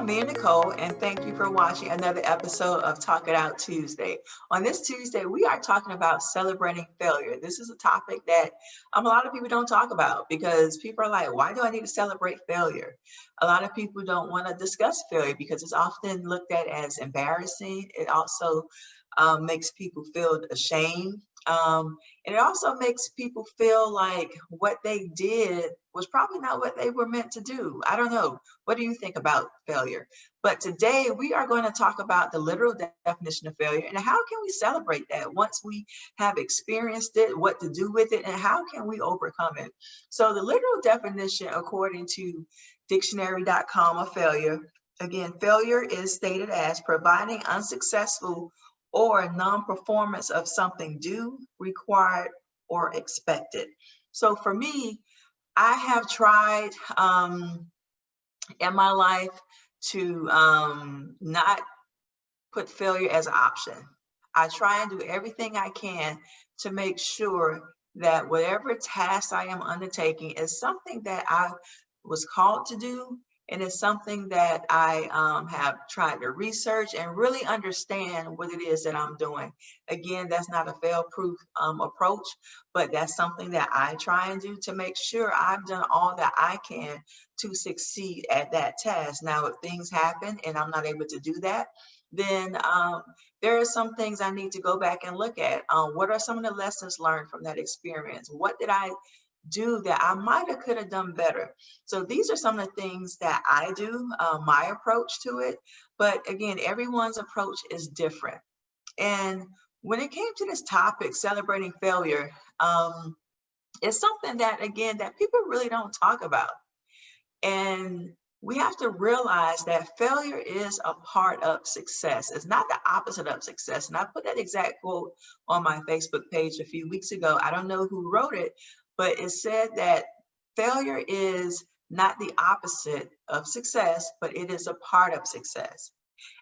I'm Mia Nicole, and thank you for watching another episode of Talk It Out Tuesday. On this Tuesday, we are talking about celebrating failure. This is a topic that a lot of people don't talk about because people are like, why do I need to celebrate failure? A lot of people don't want to discuss failure because it's often looked at as embarrassing. It also makes people feel ashamed. And it also makes people feel like what they did was probably not what they were meant to do. I don't know. What do you think about failure? But today we are going to talk about the literal definition of failure and how can we celebrate that once we have experienced it, what to do with it, and how can we overcome it? So the literal definition, according to dictionary.com of failure, again, failure is stated as providing unsuccessful or non-performance of something due, required, or expected. So for me, I have tried in my life to not put failure as an option. I try and do everything I can to make sure that whatever task I am undertaking is something that I was called to do, and it's something that I have tried to research and really understand what it is that I'm doing. Again, that's not a fail-proof approach, but that's something that I try and do to make sure I've done all that I can to succeed at that task. Now, if things happen and I'm not able to do that, then there are some things I need to go back and look at. What are some of the lessons learned from that experience? What did I do that I might have could have done better? So these are some of the things that I do, my approach to it. But again, everyone's approach is different. And when it came to this topic, celebrating failure, it's something that, again, that people really don't talk about. And we have to realize that failure is a part of success. It's not the opposite of success. And I put that exact quote on my Facebook page a few weeks ago. I don't know who wrote it, but it said that failure is not the opposite of success, but it is a part of success.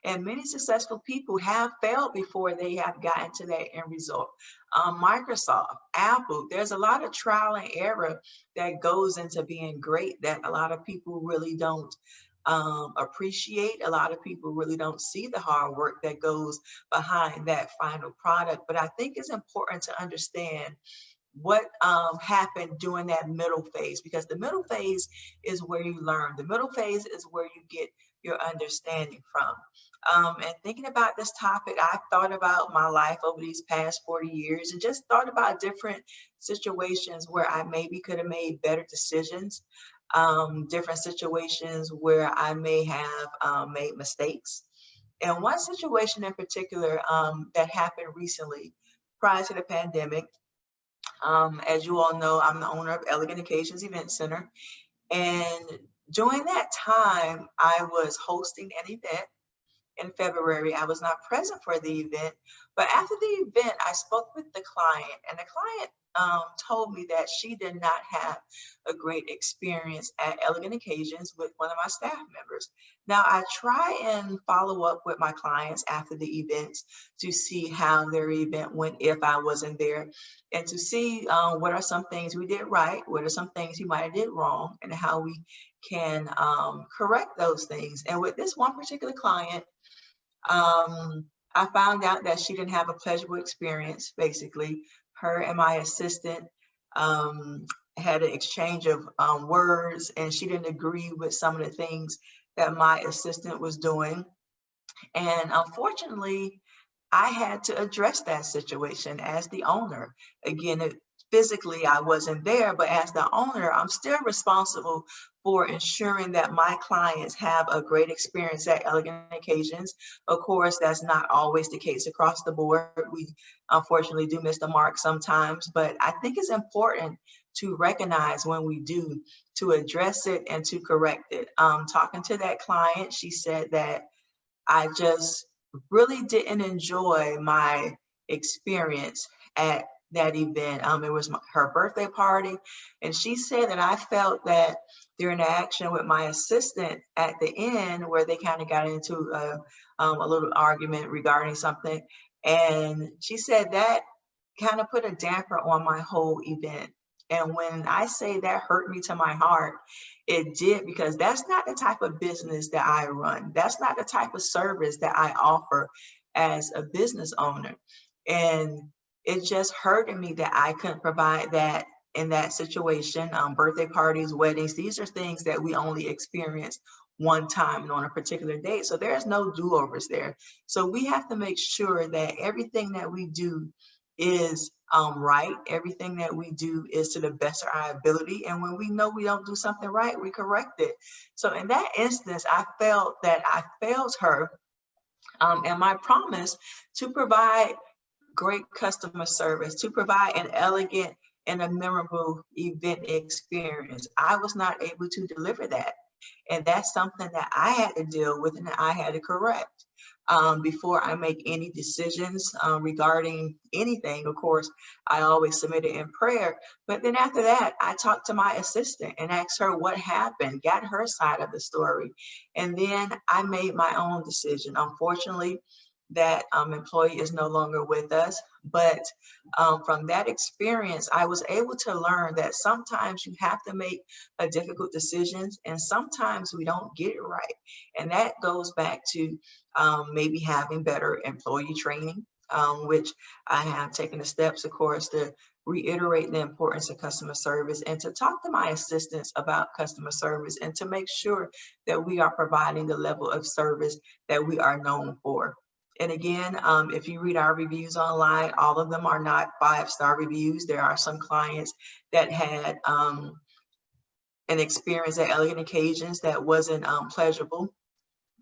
And many successful people have failed before they have gotten to that end result. Microsoft, Apple, there's a lot of trial and error that goes into being great that a lot of people really don't appreciate. A lot of people really don't see the hard work that goes behind that final product. But I think it's important to understand what happened during that middle phase, because the middle phase is where you learn. The middle phase is where you get your understanding from. And thinking about this topic, I've thought about my life over these past 40 years and just thought about different situations where I maybe could have made better decisions, different situations where I may have made mistakes. And one situation in particular that happened recently prior to the pandemic, as you all know, I'm the owner of Elegant Occasions Event Center. And during that time, I was hosting an event in February. I was not present for the event, but after the event, I spoke with the client, and the client told me that she did not have a great experience at Elegant Occasions with one of my staff members. Now, I try and follow up with my clients after the events to see how their event went if I wasn't there, and to see what are some things we did right, what are some things we might have did wrong, and how we can correct those things. And with this one particular client, I found out that she didn't have a pleasurable experience. Basically, her and my assistant had an exchange of words, and she didn't agree with some of the things that my assistant was doing. And unfortunately, I had to address that situation as the owner. Again, physically I wasn't there, but as the owner, I'm still responsible for ensuring that my clients have a great experience at Elegant Occasions. Of course, that's not always the case across the board. We unfortunately do miss the mark sometimes, but I think it's important to recognize when we do, to address it and to correct it. Talking to that client, she said that I just really didn't enjoy my experience at that event. It was her birthday party, and she said that I felt that their interaction with my assistant at the end, where they kind of got into a little argument regarding something, and she said that kind of put a damper on my whole event. And when I say that hurt me to my heart, it did, because that's not the type of business that I run. That's not the type of service that I offer as a business owner. And it just hurted me that I couldn't provide that in that situation. Birthday parties, weddings, these are things that we only experience one time and on a particular date. So there's no do-overs there. So we have to make sure that everything that we do is right. Everything that we do is to the best of our ability. And when we know we don't do something right, we correct it. So in that instance, I felt that I failed her and my promise to provide great customer service, to provide an elegant and a memorable event experience. I was not able to deliver that. And that's something that I had to deal with and that I had to correct. Before I make any decisions regarding anything, of course, I always submit it in prayer. But then after that, I talked to my assistant and asked her what happened, got her side of the story. And then I made my own decision. Unfortunately, that employee is no longer with us. But from that experience, I was able to learn that sometimes you have to make a difficult decisions and sometimes we don't get it right. And that goes back to maybe having better employee training, which I have taken the steps, of course, to reiterate the importance of customer service and to talk to my assistants about customer service and to make sure that we are providing the level of service that we are known for. And again, if you read our reviews online, all of them are not 5-star reviews. There are some clients that had an experience at Elegant Occasions that wasn't pleasurable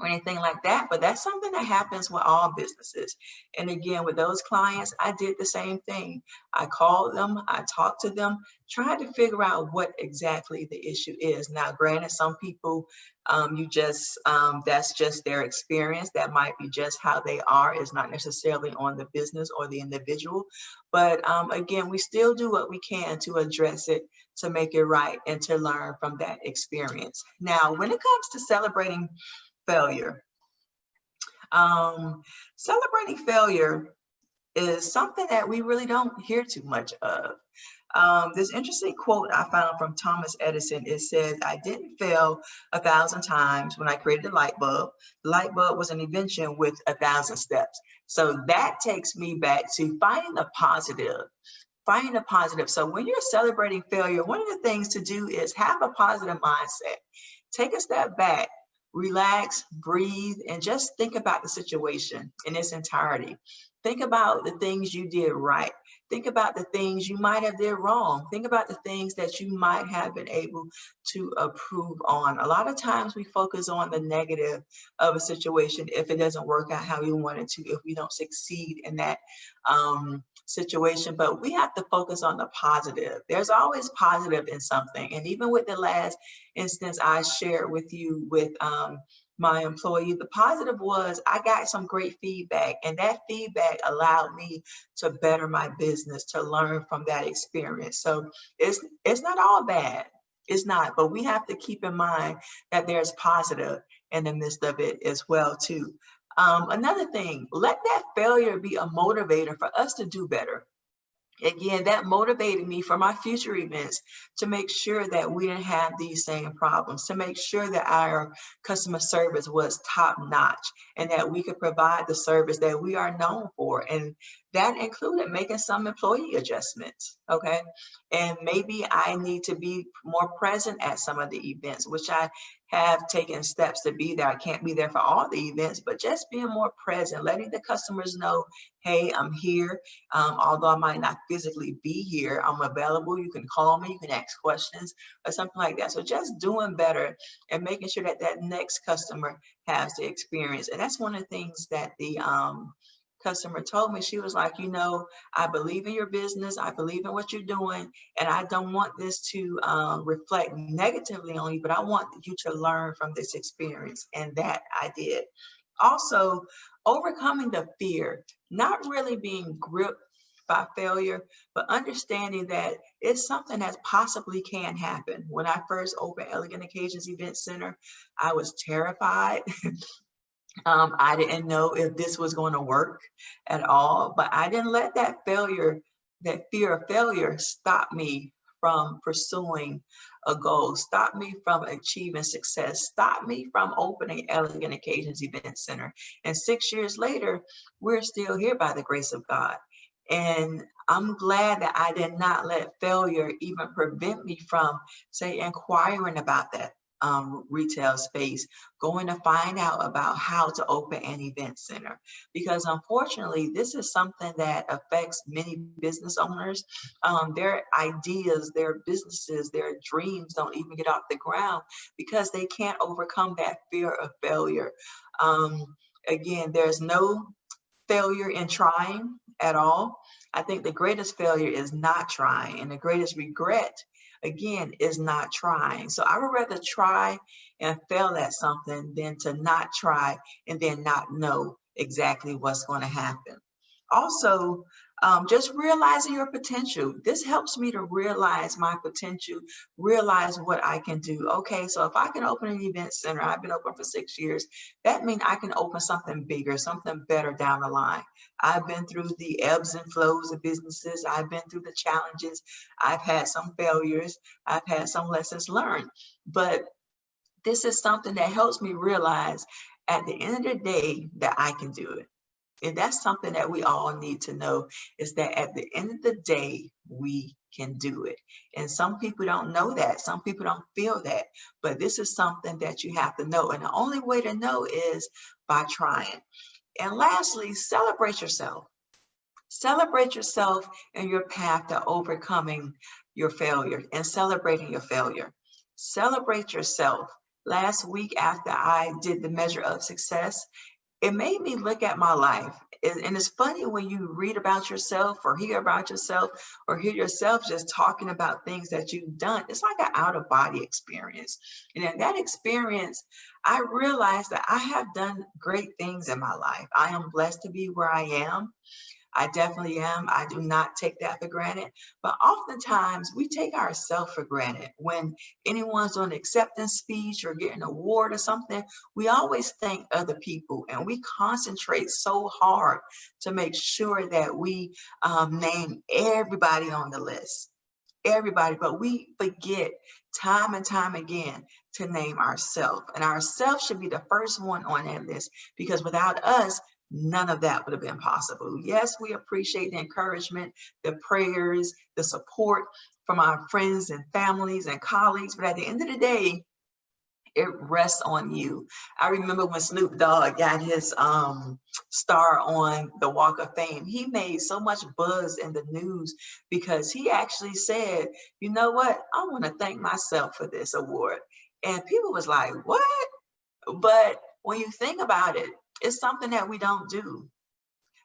or anything like that, but that's something that happens with all businesses. And again, with those clients, I did the same thing. I called them, I talked to them, tried to figure out what exactly the issue is. Now, granted, some people, that's just their experience. That might be just how they are. It's not necessarily on the business or the individual. But again, we still do what we can to address it, to make it right, and to learn from that experience. Now, when it comes to celebrating failure. Celebrating failure is something that we really don't hear too much of. This interesting quote I found from Thomas Edison, it says, "I didn't fail 1,000 times when I created the light bulb. The light bulb was an invention with 1,000 steps." So that takes me back to finding the positive. Finding the positive. So when you're celebrating failure, one of the things to do is have a positive mindset. Take a step back, relax, breathe, and just think about the situation in its entirety. Think about the things you did right. Think about the things you might have did wrong. Think about the things that you might have been able to improve on. A lot of times we focus on the negative of a situation if it doesn't work out how we want it to, if we don't succeed in that situation, but we have to focus on the positive. There's always positive in something. And even with the last instance I shared with you with my employee, the positive was I got some great feedback, and that feedback allowed me to better my business, to learn from that experience. So it's not all bad. It's not, but we have to keep in mind that there's positive in the midst of it as well too. Another thing, let that failure be a motivator for us to do better. Again, that motivated me for my future events to make sure that we didn't have these same problems, to make sure that our customer service was top notch and that we could provide the service that we are known for. And that included making some employee adjustments, okay? And maybe I need to be more present at some of the events, which I have taken steps to be there. I can't be there for all the events, but just being more present, letting the customers know, hey, I'm here. Although I might not physically be here, I'm available. You can call me, you can ask questions or something like that. So just doing better and making sure that that next customer has the experience. And that's one of the things that the customer told me. She was like, you know, I believe in your business. I believe in what you're doing. And I don't want this to reflect negatively on you, but I want you to learn from this experience. And that I did. Also, overcoming the fear, not really being gripped by failure, but understanding that it's something that possibly can happen. When I first opened Elegant Occasions Event Center, I was terrified. I didn't know if this was going to work at all, but I didn't let that failure, that fear of failure, stop me from pursuing a goal, stop me from achieving success, stop me from opening Elegant Occasions Event Center. And 6 years later, we're still here by the grace of God. And I'm glad that I did not let failure even prevent me from, say, inquiring about that retail space, going to find out about how to open an event center. Because unfortunately, this is something that affects many business owners. Their ideas, their businesses, their dreams don't even get off the ground because they can't overcome that fear of failure. Again, there's no failure in trying at all. I think the greatest failure is not trying, and the greatest regret, again, is not trying. So I would rather try and fail at something than to not try and then not know exactly what's going to happen. Also, just realizing your potential. This helps me to realize my potential, realize what I can do. Okay, so if I can open an event center, I've been open for 6 years, that means I can open something bigger, something better down the line. I've been through the ebbs and flows of businesses. I've been through the challenges. I've had some failures. I've had some lessons learned. But this is something that helps me realize at the end of the day that I can do it. And that's something that we all need to know, is that at the end of the day, we can do it. And some people don't know that. Some people don't feel that. But this is something that you have to know. And the only way to know is by trying. And lastly, celebrate yourself. Celebrate yourself and your path to overcoming your failure and celebrating your failure. Celebrate yourself. Last week, after I did the measure of success, it made me look at my life. And it's funny when you read about yourself or hear about yourself or hear yourself just talking about things that you've done. It's like an out of body experience. And in that experience, I realized that I have done great things in my life. I am blessed to be where I am. I definitely am. I do not take that for granted. But oftentimes we take ourselves for granted. When anyone's on an acceptance speech or getting an award or something, we always thank other people and we concentrate so hard to make sure that we name everybody on the list. Everybody, but we forget time and time again to name ourselves. And ourselves should be the first one on that list, because without us, none of that would have been possible. Yes, we appreciate the encouragement, the prayers, the support from our friends and families and colleagues, but at the end of the day, it rests on you. I remember when Snoop Dogg got his star on the Walk of Fame, he made so much buzz in the news because he actually said, you know what, I want to thank myself for this award. And people was like, what? But when you think about it, it's something that we don't do.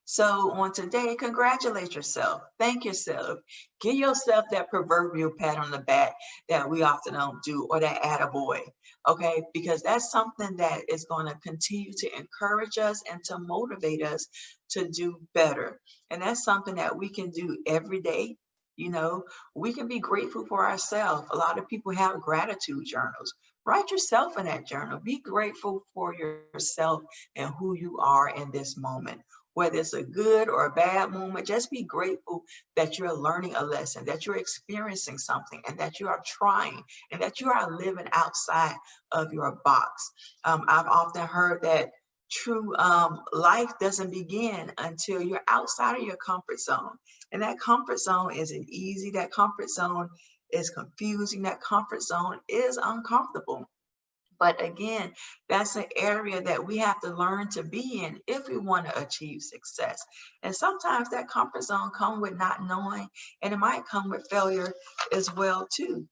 So on today, congratulate yourself, thank yourself, give yourself that proverbial pat on the back that we often don't do, or that attaboy, okay? Because that's something that is going to continue to encourage us and to motivate us to do better. And that's something that we can do every day. You know, we can be grateful for ourselves. A lot of people have gratitude journals. Write yourself in that journal. Be grateful for yourself and who you are in this moment. Whether it's a good or a bad moment, just be grateful that you're learning a lesson, that you're experiencing something, and that you are trying, and that you are living outside of your box. I've often heard that true life doesn't begin until you're outside of your comfort zone. And that comfort zone isn't easy. That comfort zone is confusing. That comfort zone is uncomfortable. But again, that's an area that we have to learn to be in if we want to achieve success. And sometimes that comfort zone comes with not knowing, and it might come with failure as well too.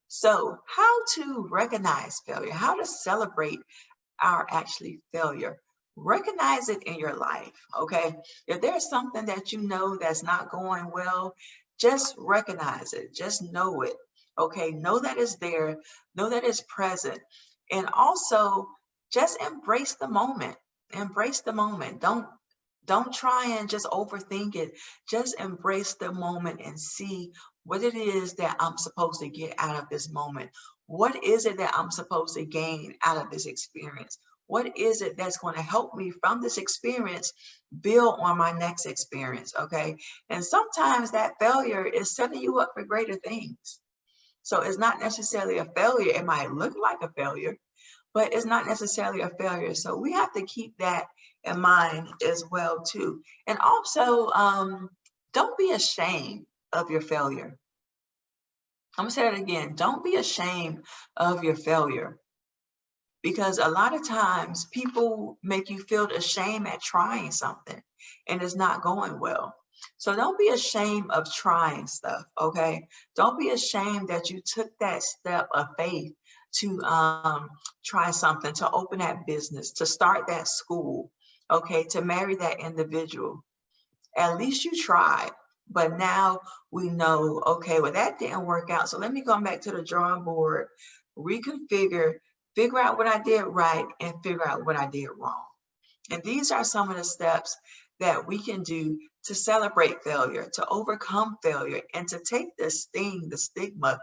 So how to recognize failure, how to celebrate our actually failure. Recognize it in your life, okay? If there's something that you know that's not going well, just recognize it, just know it, okay? Know that it's there, know that it's present, and also just embrace the moment. Embrace the moment. Don't try and just overthink it. Just embrace the moment and see what it is that I'm supposed to get out of this moment. What is it that I'm supposed to gain out of this experience? What is it that's going to help me from this experience build on my next experience? Okay. And sometimes that failure is setting you up for greater things. So it's not necessarily a failure. It might look like a failure, but it's not necessarily a failure. So we have to keep that in mind as well too. And also, don't be ashamed of your failure. I'm gonna say that again. Don't be ashamed of your failure, because a lot of times people make you feel ashamed at trying something and it's not going well. So don't be ashamed of trying stuff, okay? Don't be ashamed that you took that step of faith to try something, to open that business, to start that school, okay, to marry that individual. At least you tried. But now we know, okay, well, that didn't work out. So let me go back to the drawing board, reconfigure, figure out what I did right, and figure out what I did wrong. And these are some of the steps that we can do to celebrate failure, to overcome failure, and to take the sting, the stigma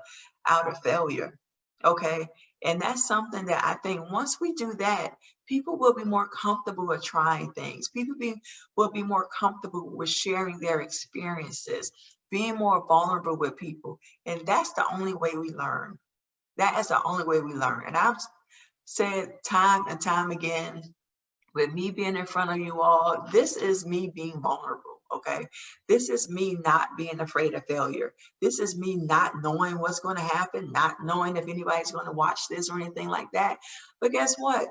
out of failure. Okay. And that's something that I think once we do that, people will be more comfortable with trying things. Will be more comfortable with sharing their experiences, being more vulnerable with people. And that's the only way we learn. That is the only way we learn. And I've said time and time again, with me being in front of you all, this is me being vulnerable, okay? This is me not being afraid of failure. This is me not knowing what's going to happen, not knowing if anybody's going to watch this or anything like that. But guess what?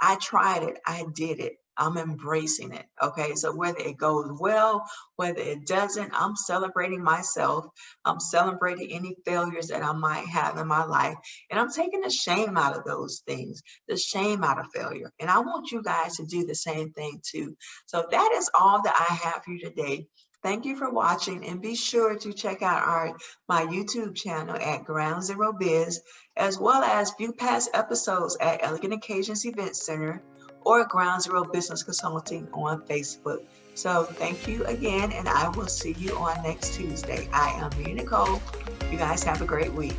I tried it. I did it. I'm embracing it. Okay. So whether it goes well, whether it doesn't, I'm celebrating myself. I'm celebrating any failures that I might have in my life. And I'm taking the shame out of those things, the shame out of failure. And I want you guys to do the same thing too. So that is all that I have for you today. Thank you for watching, and be sure to check out my YouTube channel at Ground Zero Biz, as well as view past episodes at Elegant Occasions Event Center or Ground Zero Business Consulting on Facebook. So thank you again, and I will see you on next Tuesday. I am Mina Nicole. You guys have a great week.